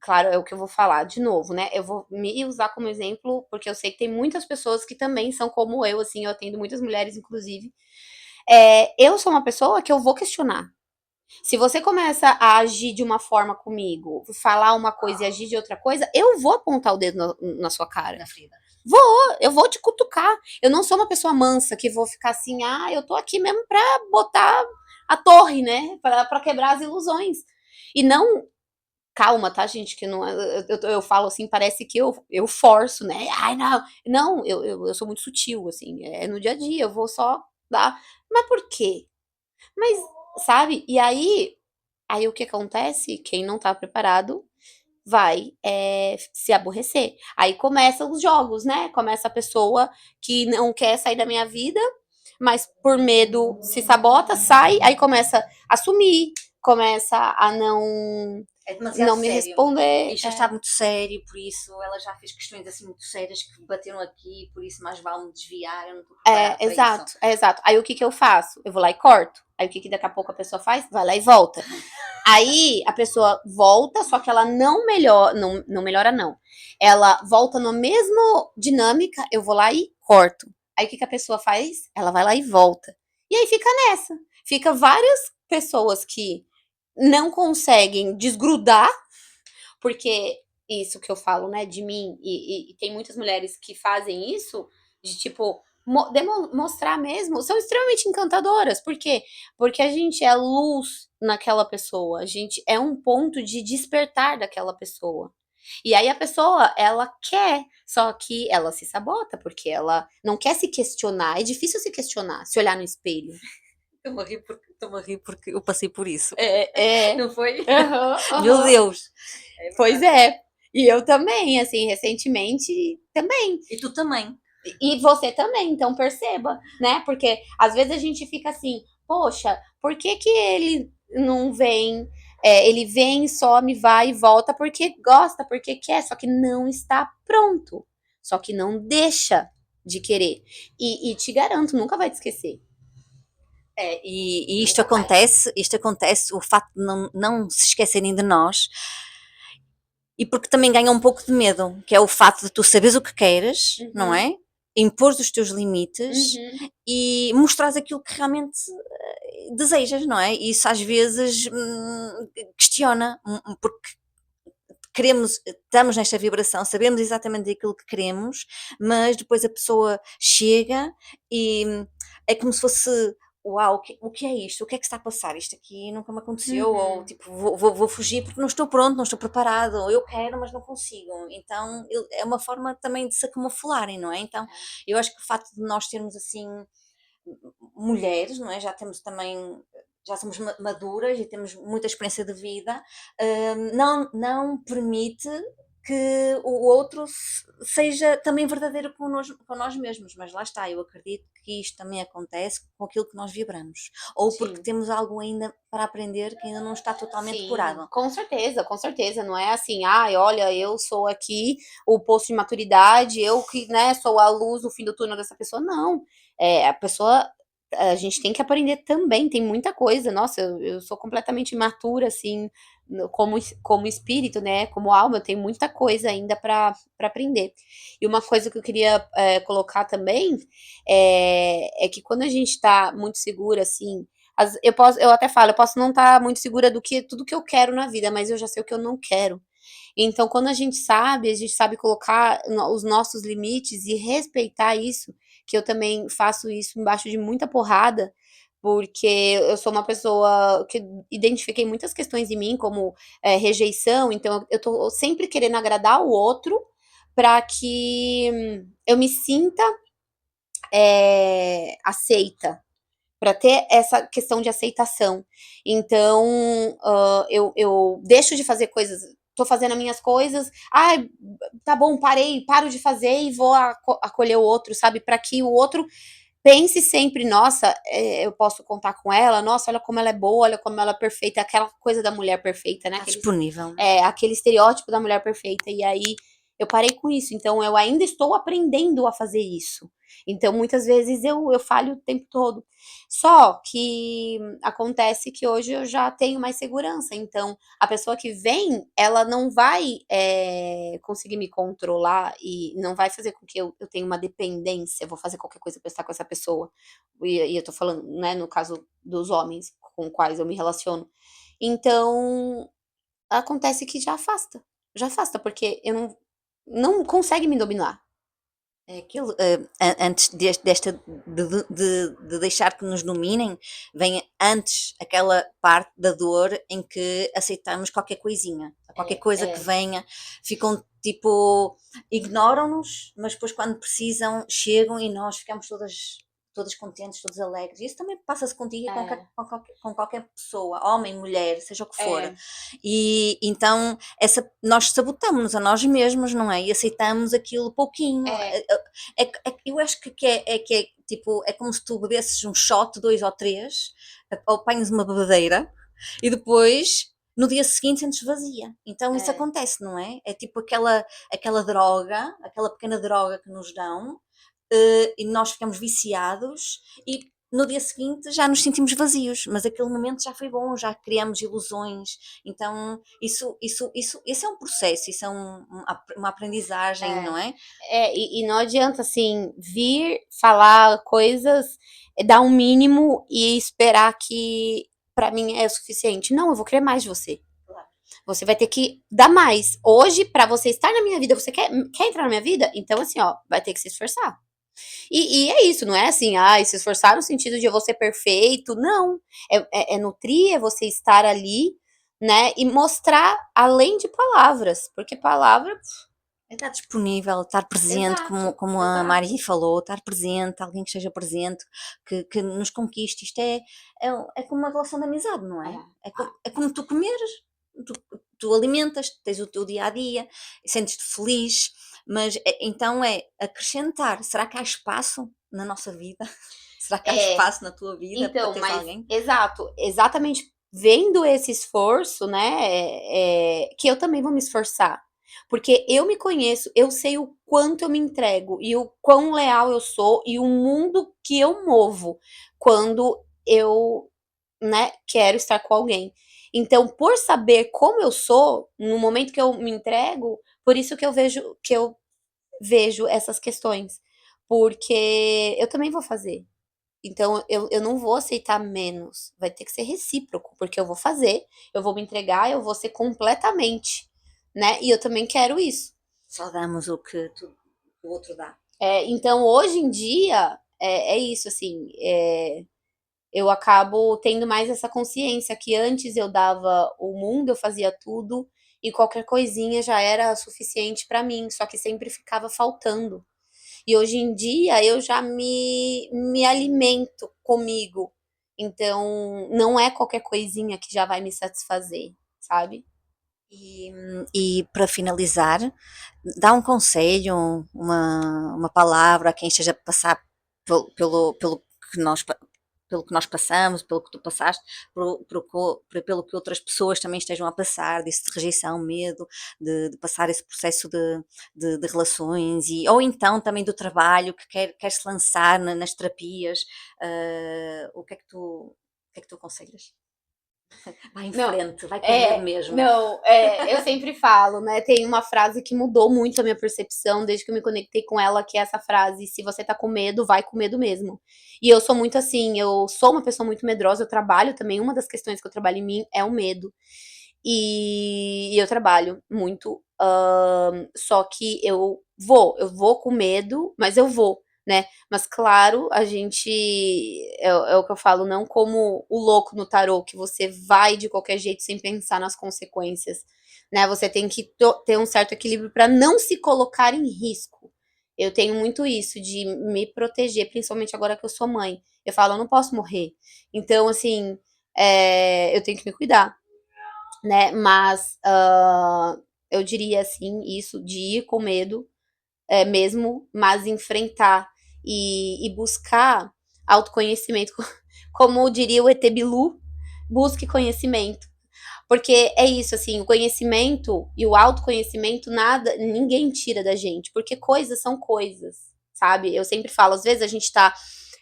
claro, é o que eu vou falar de novo, né? Eu vou me usar como exemplo, porque eu sei que tem muitas pessoas que também são como eu, assim, eu atendo muitas mulheres, inclusive. Eu sou uma pessoa que eu vou questionar. Se você começa a agir de uma forma comigo, falar uma coisa e agir de outra coisa, eu vou apontar o dedo na sua cara. Na Frida. Eu vou te cutucar. Eu não sou uma pessoa mansa que vou ficar assim, eu tô aqui mesmo pra botar a torre, né? Pra quebrar as ilusões. E não, calma, tá, gente? Que não, eu falo assim, parece que eu forço, né? Ai, não, não, eu sou muito sutil, assim, é no dia a dia, eu vou só dar. Mas por quê? Mas, sabe? E aí o que acontece? Quem não tá preparado vai se aborrecer. Aí começam os jogos, né? Começa a pessoa que não quer sair da minha vida, mas por medo se sabota, sai, aí começa a sumir, começa a É demasiado não me sério. responder. Isto já está muito sério, por isso ela já fez questões assim muito sérias que bateram aqui, por isso mais vale me desviar, eu não estou preparado para isso. Exato. Aí o que eu faço? Eu vou lá e corto. Aí o que daqui a pouco a pessoa faz? Vai lá e volta. Aí a pessoa volta, só que ela não melhora não. Ela volta na mesma dinâmica, eu vou lá e corto. Aí o que a pessoa faz? Ela vai lá e volta. E aí fica nessa. Fica várias pessoas que não conseguem desgrudar, porque isso que eu falo, né, de mim, e tem muitas mulheres que fazem isso, de tipo, mostrar mesmo, são extremamente encantadoras. Por quê? Porque a gente é luz naquela pessoa, a gente é um ponto de despertar daquela pessoa. E aí a pessoa, ela quer, só que ela se sabota, porque ela não quer se questionar. É difícil se questionar, se olhar no espelho. Estou-me a rir porque eu passei por isso. É. Não foi? Aham, Meu aham. Deus! Pois é. E eu também, assim, recentemente também. E tu também. E você também, então perceba, né? Porque às vezes a gente fica assim, poxa, por que que ele não vem? Ele vem, some, vai e volta porque gosta, porque quer, só que não está pronto. Só que não deixa de querer. E te garanto, nunca vai te esquecer. E Nunca vai. isto acontece, o facto de não se esquecerem de nós, e porque também ganha um pouco de medo, que é o facto de tu saberes o que queres, não Uhum, é? Impor os teus limites uhum. e mostrares aquilo que realmente desejas, não é? E isso às vezes questiona, porque queremos, estamos nesta vibração, sabemos exatamente aquilo que queremos, mas depois a pessoa chega e é como se fosse. Uau, o que é isto? O que é que está a passar? Isto aqui nunca me aconteceu, ou Uhum. tipo, vou fugir porque não estou pronto, não estou preparado, ou eu quero, mas não consigo. Então é uma forma também de se camuflarem, não é? Então eu acho que o facto de nós termos assim mulheres, não é? Já temos também, já somos maduras e temos muita experiência de vida, não permite que o outro seja também verdadeiro com nós mesmos, mas lá está, eu acredito que isto também acontece com aquilo que nós vibramos, ou porque Sim. temos algo ainda para aprender que ainda não está totalmente Sim, curado. com certeza, não é assim, ai, olha, eu sou aqui o posto de maturidade, eu que, né, sou a luz no fim do túnel dessa pessoa, não. A pessoa, a gente tem que aprender também, tem muita coisa. Nossa, eu sou completamente imatura, assim, como espírito, né, como alma, eu tenho muita coisa ainda para aprender. E uma coisa que eu queria colocar também é que quando a gente tá muito segura, assim, eu até falo, eu posso não estar muito segura do que tudo que eu quero na vida, mas eu já sei o que eu não quero. Então, quando a gente sabe colocar os nossos limites e respeitar isso, que eu também faço isso embaixo de muita porrada, porque eu sou uma pessoa que identifiquei muitas questões em mim, como rejeição, então eu tô sempre querendo agradar o outro para que eu me sinta aceita, para ter essa questão de aceitação. Então, eu deixo de fazer coisas, tô fazendo as minhas coisas, ai, tá bom, paro de fazer e vou acolher o outro, sabe? Para que o outro pense sempre, nossa, eu posso contar com ela, nossa, olha como ela é boa, olha como ela é perfeita, aquela coisa da mulher perfeita, né? Está disponível. Aquele estereótipo da mulher perfeita. E aí eu parei com isso. Então eu ainda estou aprendendo a fazer isso. Então muitas vezes eu falho o tempo todo. Só que acontece que hoje eu já tenho mais segurança. Então a pessoa que vem, ela não vai conseguir me controlar e não vai fazer com que eu tenha uma dependência. Eu vou fazer qualquer coisa para estar com essa pessoa. E eu tô falando, né, no caso dos homens com quais eu me relaciono. Então, acontece que já afasta, porque eu não consegue me dominar. É aquilo, antes de deixar que nos dominem, vem antes aquela parte da dor em que aceitamos qualquer coisinha, qualquer coisa que É, venha, ficam tipo, ignoram-nos, mas depois quando precisam, chegam e nós ficamos todas contentes, todos alegres. Isso também passa-se contigo e é, com qualquer pessoa, homem, mulher, seja o que for. é, E então nós sabotamos a nós mesmos, não é? E aceitamos aquilo pouquinho. é, Eu acho que é tipo, é como se tu bebesses um shot, dois ou três, ou apanhas uma bebedeira e depois no dia seguinte sentes vazia. Então isso é. acontece, não é? É tipo aquela droga, aquela pequena droga que nos dão, e nós ficamos viciados e no dia seguinte já nos sentimos vazios, mas aquele momento já foi bom, já criamos ilusões. Então isso é um processo, isso é uma aprendizagem, É, não é? e não adianta, assim, vir falar coisas, dar um mínimo e esperar que pra mim é o suficiente. Não, eu vou querer mais de você. Claro. Você vai ter que dar mais. Hoje, pra você estar na minha vida, você quer entrar na minha vida? Então, assim, ó, vai ter que se esforçar. E é isso, não é assim, se esforçar no sentido de eu vou ser perfeito. Não. É nutrir, é você estar ali, né? E mostrar além de palavras. Porque palavra. É estar disponível, estar presente, como, Exato, como a exato. Mari falou, estar presente, alguém que esteja presente, que nos conquiste. Isto é como uma relação de amizade, não É, é? É como tu comeres, tu, tu alimentas, tens o teu dia a dia, sentes-te feliz, mas então é acrescentar. Será que há espaço na nossa vida? Será que há é, espaço na tua vida para então, teres mas alguém? exato, exatamente vendo esse esforço, né, que eu também vou me esforçar. Porque eu me conheço, eu sei o quanto eu me entrego e o quão leal eu sou e o mundo que eu movo quando eu, né, quero estar com alguém. Então, por saber como eu sou, no momento que eu me entrego, por isso que eu vejo essas questões. Porque eu também vou fazer. Então, eu não vou aceitar menos. Vai ter que ser recíproco, porque eu vou fazer, eu vou me entregar, eu vou ser completamente, né? E eu também quero isso. Só damos o que o outro dá. Então, hoje em dia, é isso, assim. Eu acabo tendo mais essa consciência que antes eu dava o mundo, eu fazia tudo, e qualquer coisinha já era suficiente pra mim, só que sempre ficava faltando. E hoje em dia eu já me alimento comigo. Então, não é qualquer coisinha que já vai me satisfazer, sabe? E para finalizar, dá um conselho, uma palavra a quem esteja a passar pelo que nós passamos, pelo que tu passaste, pelo que outras pessoas também estejam a passar, disso de rejeição, medo, de passar esse processo de relações, ou então também do trabalho, que quer se lançar nas terapias, o que é que tu aconselhas? Vai em Não, frente, vai com medo mesmo. não, eu sempre falo, né? Tem uma frase que mudou muito a minha percepção desde que eu me conectei com ela, que é essa frase: se você tá com medo, vai com medo mesmo. E eu sou muito assim, eu sou uma pessoa muito medrosa, eu trabalho também, uma das questões que eu trabalho em mim é o medo. E eu trabalho muito, só que eu vou com medo, mas eu vou, né. Mas claro, a gente é o que eu falo, não como o louco no tarô, que você vai de qualquer jeito sem pensar nas consequências, né, você tem que ter um certo equilíbrio para não se colocar em risco. Eu tenho muito isso de me proteger, principalmente agora que eu sou mãe. Eu falo: "Eu não posso morrer". Então assim, eu tenho que me cuidar, né? Mas eu diria assim, isso de ir com medo, mesmo, mas enfrentar e buscar autoconhecimento. Como diria o ET Bilu, busque conhecimento. Porque é isso, assim, o conhecimento e o autoconhecimento, nada, ninguém tira da gente, porque coisas são coisas, sabe? Eu sempre falo, às vezes a gente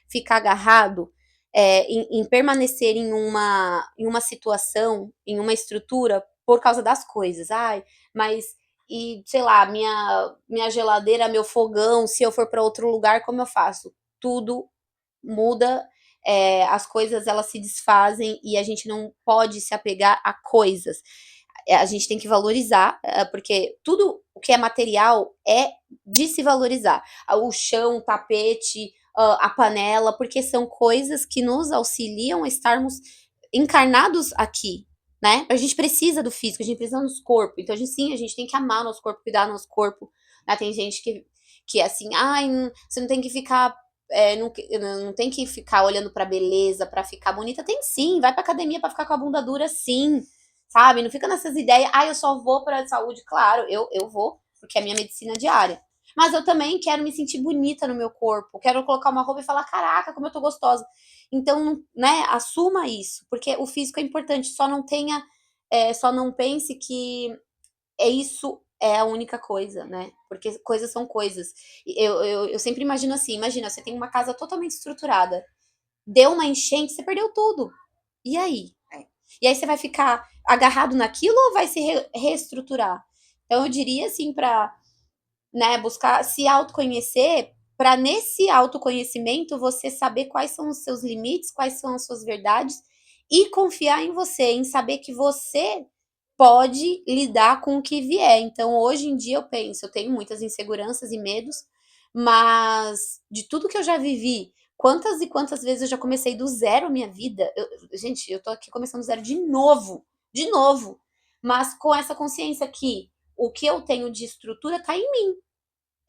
fica agarrado em permanecer em uma situação, em uma estrutura, por causa das coisas. Ai, mas, e sei lá, minha geladeira, meu fogão, se eu for para outro lugar, como eu faço? Tudo muda, as coisas elas se desfazem e a gente não pode se apegar a coisas. A gente tem que valorizar, porque tudo o que é material é de se valorizar. O chão, o tapete, a panela, porque são coisas que nos auxiliam a estarmos encarnados aqui, né? A gente precisa do físico, a gente precisa do nosso corpo. Então, a gente tem que amar o nosso corpo, cuidar do nosso corpo. Né? Tem gente que é assim, ai, você não tem que ficar não tem que ficar olhando pra beleza, pra ficar bonita. Tem sim, vai pra academia pra ficar com a bunda dura, sim. Sabe? Não fica nessas ideias, eu só vou pra saúde. Claro, eu vou, porque é a minha medicina diária. Mas eu também quero me sentir bonita no meu corpo. Quero colocar uma roupa e falar, caraca, como eu tô gostosa. Então, né, assuma isso, porque o físico é importante. Só não pense que isso é a única coisa, né? Porque coisas são coisas. Eu sempre imagino assim: imagina, você tem uma casa totalmente estruturada, deu uma enchente, você perdeu tudo. E aí? É. E aí você vai ficar agarrado naquilo ou vai se reestruturar? Então eu diria assim para, né, buscar se autoconhecer, para nesse autoconhecimento você saber quais são os seus limites, quais são as suas verdades e confiar em você, em saber que você pode lidar com o que vier. Então, hoje em dia, eu tenho muitas inseguranças e medos, mas de tudo que eu já vivi, quantas e quantas vezes eu já comecei do zero a minha vida? Gente, eu tô aqui começando do zero de novo, mas com essa consciência que o que eu tenho de estrutura tá em mim.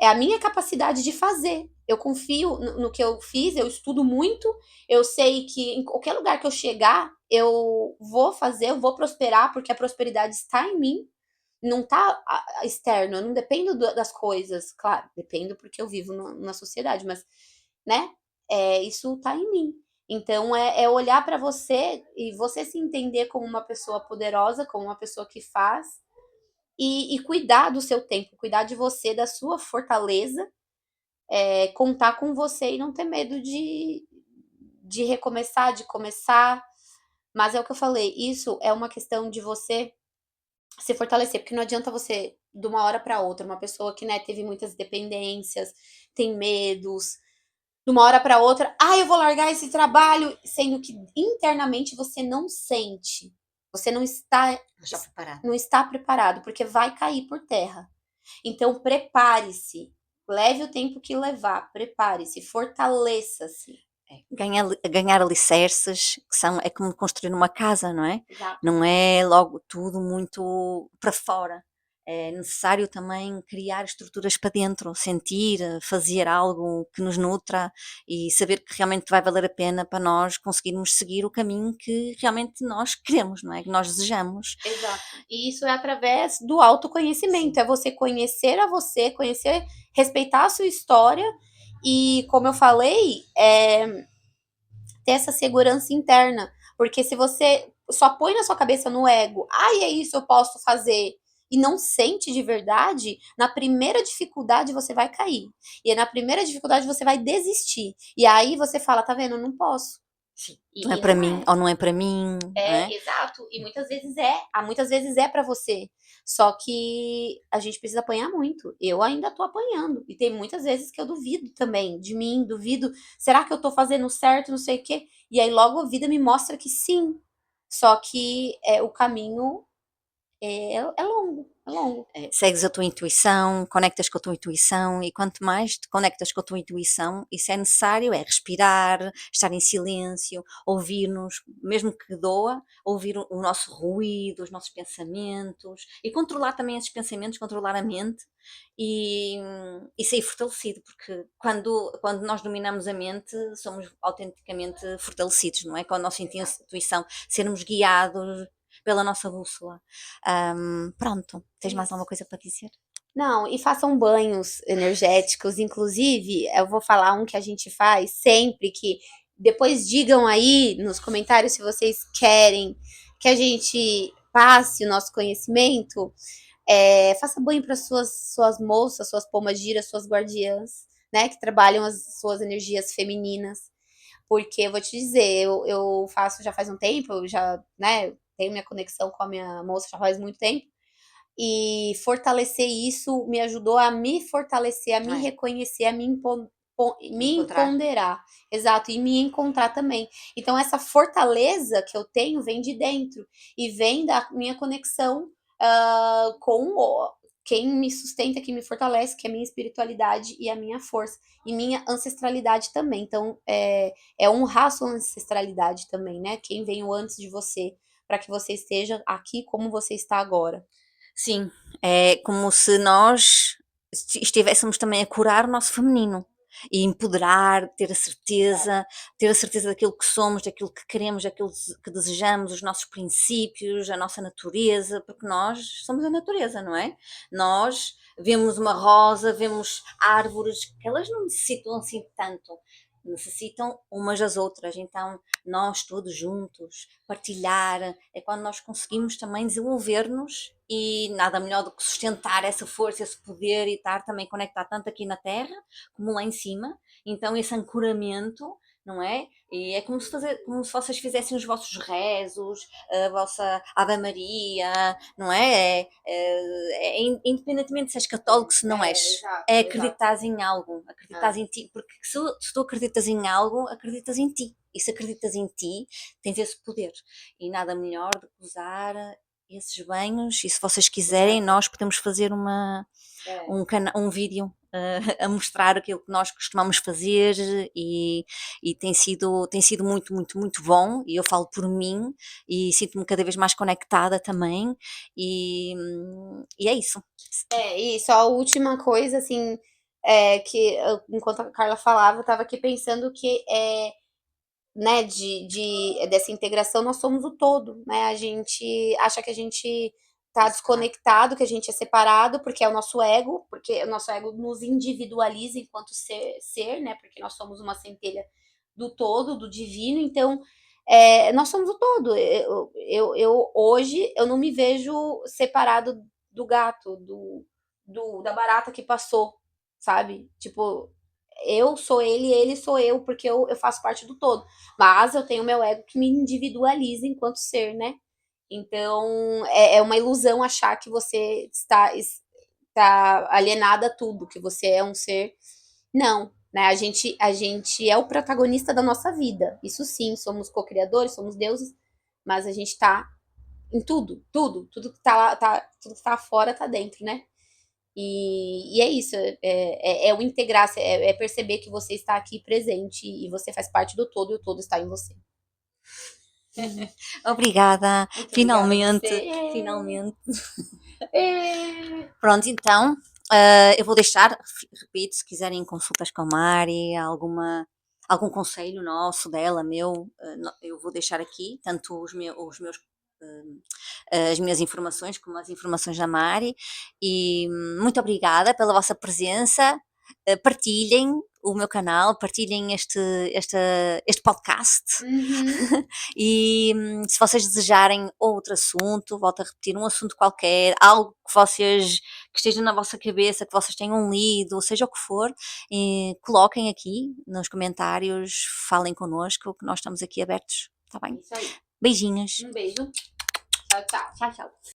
É a minha capacidade de fazer. Eu confio no que eu fiz, eu estudo muito, eu sei que em qualquer lugar que eu chegar, eu vou fazer, eu vou prosperar, porque a prosperidade está em mim, não está externo, eu não dependo das coisas, claro, dependo porque eu vivo na sociedade, mas, né, isso está em mim. Então, é olhar para você e você se entender como uma pessoa poderosa, como uma pessoa que faz, e cuidar do seu tempo, cuidar de você, da sua fortaleza, contar com você e não ter medo de recomeçar, de começar. Mas é o que eu falei, isso é uma questão de você se fortalecer, porque não adianta você, de uma hora para outra, uma pessoa que, né, teve muitas dependências, tem medos, de uma hora para outra, eu vou largar esse trabalho, sendo que internamente você não sente, você Já preparado. não está preparado, porque vai cair por terra. Então, prepare-se. Leve o tempo que levar. Prepare-se. Fortaleça-se. Ganhar alicerces, é como construir uma casa, não é? Exato. Não é logo tudo muito para fora. É necessário também criar estruturas para dentro, sentir, fazer algo que nos nutra e saber que realmente vai valer a pena para nós conseguirmos seguir o caminho que realmente nós queremos, não é? Que nós desejamos. Exato. E isso é através do autoconhecimento. Sim. É você conhecer a você, conhecer, respeitar a sua história e, como eu falei, ter essa segurança interna. Porque se você só põe na sua cabeça no ego, é isso, eu posso fazer, e não sente de verdade, na primeira dificuldade você vai cair. E na primeira dificuldade você vai desistir. E aí você fala, tá vendo, eu não posso. Sim. Não é E para não mim, é. ou não é para mim, não é? Exato. E muitas vezes é para você. Só que a gente precisa apanhar muito. Eu ainda tô apanhando. E tem muitas vezes que eu duvido também de mim, duvido. Será que eu tô fazendo certo? Não sei o quê. E aí logo a vida me mostra que sim. Só que o caminho é longo, é longo. Segues a tua intuição, conectas com a tua intuição e quanto mais te conectas com a tua intuição, isso é necessário, é respirar, estar em silêncio, ouvir-nos, mesmo que doa, ouvir o nosso ruído, os nossos pensamentos e controlar também esses pensamentos, controlar a mente e, e sair fortalecido, porque quando nós dominamos a mente, somos autenticamente fortalecidos, não é? Com a nossa intuição, sermos guiados pela nossa bússola. Pronto, tens mais alguma coisa para dizer? Não, e façam banhos energéticos, inclusive, eu vou falar um que a gente faz sempre, que depois digam aí nos comentários se vocês querem que a gente passe o nosso conhecimento. Faça banho para suas moças, suas pomagiras, suas guardiãs, né, que trabalham as suas energias femininas. Porque eu vou te dizer, eu faço já faz um tempo, eu já, né, tenho minha conexão com a minha moça já faz muito tempo. E fortalecer isso me ajudou a me fortalecer, a me É, reconhecer, a me encontrar. empoderar. Exato, e me encontrar também. Então, essa fortaleza que eu tenho vem de dentro e vem da minha conexão com quem me sustenta, quem me fortalece, que é a minha espiritualidade e a minha força. E minha ancestralidade também. Então, é honrar a sua ancestralidade também, né? Quem veio antes de você, para que você esteja aqui como você está agora. Sim, é como se nós estivéssemos também a curar o nosso feminino e empoderar, ter a certeza daquilo que somos, daquilo que queremos, daquilo que desejamos, os nossos princípios, a nossa natureza, porque nós somos a natureza, não é? Nós vemos uma rosa, vemos árvores, que elas não necessitam assim tanto, necessitam umas das outras, então nós todos juntos, partilhar, é quando nós conseguimos também desenvolver-nos e nada melhor do que sustentar essa força, esse poder e estar também conectado tanto aqui na Terra como lá em cima. Então esse ancoramento, não é? E é como se vocês fizessem os vossos rezos, a vossa Ave Maria, não é? Independentemente se és católico, se não és, Exato, é exato. acreditar em algo, acreditar em ti, porque se tu acreditas em algo, acreditas em ti. E se acreditas em ti, tens esse poder. E nada melhor do que usar esses banhos. E se vocês quiserem, Exato. nós podemos fazer É. um vídeo a mostrar aquilo que nós costumamos fazer e tem sido muito, muito, muito bom. E eu falo por mim e sinto-me cada vez mais conectada também. E é isso. E só a última coisa, assim, que enquanto a Carla falava, eu tava aqui pensando que né, dessa integração, nós somos o todo, né? A gente acha que a gente tá desconectado, que a gente é separado, porque é o nosso ego, porque o nosso ego nos individualiza enquanto ser, né? Porque nós somos uma centelha do todo, do divino, então nós somos o todo. Eu hoje eu não me vejo separado do gato, da barata que passou, sabe? Tipo, eu sou ele sou eu, porque eu faço parte do todo. Mas eu tenho meu ego que me individualiza enquanto ser, né? Então, é uma ilusão achar que você está alienada a tudo, que você é um ser. Não, né? A gente é o protagonista da nossa vida. Isso sim, somos co-criadores, somos deuses, mas a gente está em tudo, tudo, tudo que tá lá, tudo que tá fora tá dentro, né? E é isso, o integrar, perceber que você está aqui presente e você faz parte do todo e o todo está em você. Obrigada, Muito obrigada a finalmente, você. finalmente. É. Pronto, então, eu vou deixar, repito, se quiserem consultas com a Mari, algum conselho nosso, dela, meu, eu vou deixar aqui, tanto as minhas informações como as informações da Mari. E muito obrigada pela vossa presença. Partilhem o meu canal, partilhem este podcast. Uhum. E se vocês desejarem outro assunto, volto a repetir, um assunto qualquer, algo que esteja na vossa cabeça, que vocês tenham lido, seja o que for, coloquem aqui nos comentários, falem connosco, que nós estamos aqui abertos, está bem? Isso aí. Beijinhos. Um beijo. Tchau, tchau. Tchau, tchau.